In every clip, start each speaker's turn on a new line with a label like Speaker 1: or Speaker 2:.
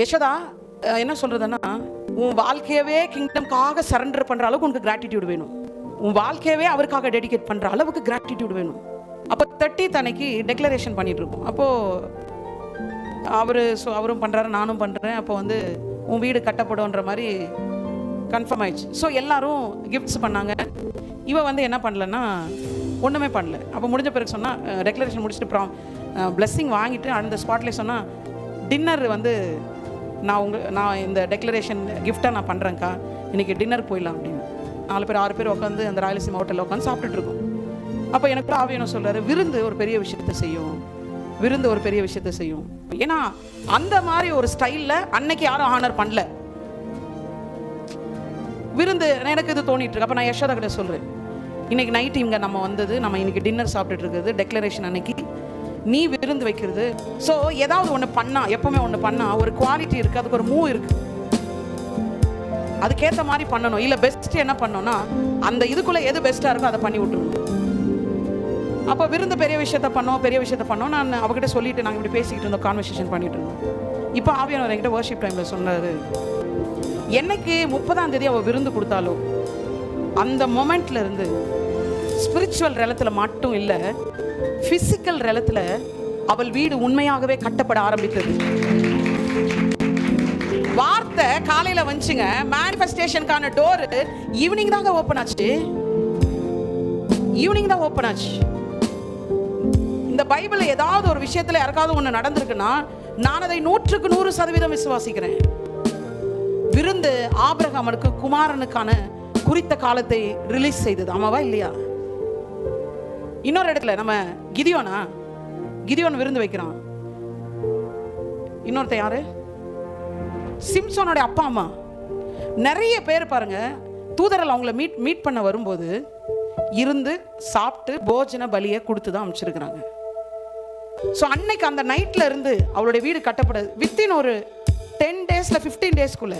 Speaker 1: யசோதா என்ன சொல்றதுன்னா, உன் வாழ்க்கையவே கிங்டம்காக சரண்டர் பண்ற அளவுக்கு உனக்கு கிராட்டிடியூட் வேணும். உன் வாழ்க்கையவே அவருக்காக டெடிகேட் பண்ற அளவுக்கு கிராட்டிடியூட் வேணும். அப்போ 30th அன்னைக்கு டெக்ளரேஷன் பண்ணிட்டு இருக்கோம். அப்போ அவரும் பண்றாரு, நானும் பண்றேன். அப்போ வந்து உன் வீடு கட்டப்படும்ன்ற மாதிரி கன்ஃபார்ம் ஆயிடுச்சு. ஸோ எல்லாரும் கிஃப்ட்ஸ் பண்ணாங்க. இவ வந்து என்ன பண்ணலன்னா ஒன்றுமே பண்ணல. அப்போ முடிஞ்ச பிறகு சொன்னால், டெக்ளரேஷன் முடிச்சுட்டு பிளெஸ்ஸிங் வாங்கிட்டு அந்த ஸ்பாட்லேயே சொன்னால், டின்னர் வந்து நான் இந்த டெக்ளரேஷன் கிஃப்டாக நான் பண்ணுறேன்க்கா, இன்றைக்கி டின்னர் போயிடலாம் அப்படின்னு. 4 பேர் 6 பேர் உட்காந்து அந்த ராயலசீமா ஹோட்டலில் உட்காந்து சாப்பிட்டுட்டு இருக்கோம். அப்போ எனக்கு ஆவியானவர் சொல்கிறாரு, விருந்து ஒரு பெரிய விஷயத்தை செய்யும், விருந்து ஒரு பெரிய விஷயத்தை செய்யும். ஏன்னா அந்த மாதிரி ஒரு ஸ்டைலில் அன்னைக்கு யாரும் ஆனர் பண்ணல விருந்து. எனக்கு இது தோணிட்டு இருக்கு. அப்போ நான் யசோதா கிட்ட சொல்கிறேன், இன்னைக்கு நைட்டு இங்கே நம்ம வந்தது, நம்ம இன்னைக்கு டின்னர் சாப்பிட்டுட்டு இருக்குது, டெக்ளரேஷன் அன்னைக்கு நீ விருந்து வைக்கிறது. ஸோ ஏதாவது ஒன்று பண்ணா, எப்பவுமே ஒன்று பண்ணா ஒரு குவாலிட்டி இருக்குது, அதுக்கு ஒரு மூவ் இருக்குது, அதுக்கேற்ற மாதிரி பண்ணணும். இல்லை பெஸ்ட் என்ன பண்ணோம்னா அந்த இதுக்குள்ளே எது பெஸ்ட்டாக இருக்கோ அதை பண்ணி விட்டுருணும். அப்போ விருந்து பெரிய விஷயத்த பண்ணோம். நான் அவகிட்ட சொல்லிட்டு நாங்கள் இப்படி பேசிக்கிட்டு இருந்தோம், கான்வர்சேஷன் பண்ணிட்டு இருந்தோம். இப்போ ஆவியானவர் என்கிட்ட வர்ஷிப் டைமில் சொன்னார், என்னைக்கு 30ஆம் தேதி அவள் விருந்து கொடுத்தாலோ அந்த மொமெண்ட்ல இருந்து ஸ்பிரிச்சுவல் ரெலத்தில் மட்டும் இல்லை, பிசிக்கல் ரெலத்தில் அவள் வீடு உண்மையாகவே கட்டப்பட ஆரம்பித்தது. வார்த்தை காலையில வந்துச்சுங்க, மேனிஃபெஸ்டேஷனுக்கான டோர் ஈவினிங் தாங்க ஓப்பன் ஆச்சு. இந்த பைபிள் ஏதாவது ஒரு விஷயத்துல யாருக்காவது ஒன்று நடந்திருக்குன்னா நான் அதை 100% விசுவாசிக்கிறேன். விருந்து ஆபிரகாமுக்கு குமாரனுக்கான குறித்த காலத்தை ரிலீஸ் செய்தது, ஆமாவா இல்லையா? இன்னொரு இடத்துல நம்ம கிதியோன் விருந்து வைக்கிறான். இன்னொருத்த யாரு? சிம்சோனோட அப்பா அம்மா. நிறைய பேர் பாருங்க, தூதர்கள் அவங்கள மீட் பண்ண வரும்போது இருந்து சாப்பிட்டு போஜன பலியை கொடுத்து தான் அமைச்சிருக்கிறாங்க. ஸோ அன்னைக்கு அந்த நைட்ல இருந்து அவளுடைய வீடு கட்டப்படுது. வித்தின் ஒரு 10 days 15 daysக்குள்ள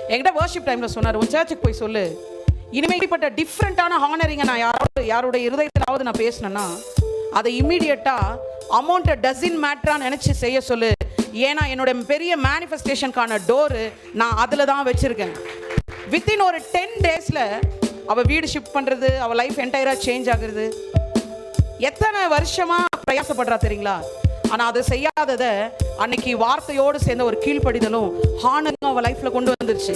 Speaker 1: என்கிட்ட வர்ஷிப் டைம்ல சொன்னார், உன் சர்ச்சுக்கு போய் சொல்லு, இனிமேல்பட்ட டிஃப்ரெண்டான ஹானரிங்க நான் யாருடைய இருதயத்திலாவது நான் பேசினேன்னா அதை இம்மீடியட்டா அமௌண்ட் டசன் மேட்டரா நினைச்சு செய்ய சொல்லு. ஏன்னா என்னோட பெரிய மேனிஃபெஸ்டேஷனுக்கான டோரு நான் அதில் தான் வச்சிருக்கேன். வித்தின் ஒரு 10 daysல அவள் வீடு ஷிஃப்ட் பண்ணுறது, அவள் லைஃப் என்டையராக சேஞ்ச் ஆகுறது. எத்தனை வருஷமா பிரயாசப்படுறா தெரியுங்களா? ஆனால் அதை செய்யாததை அன்னைக்கு வார்த்தையோடு சேர்ந்த ஒரு கீழ்ப்படிதலும் ஹானரும் அவள் லைஃப்பில் கொண்டு வந்துருச்சு.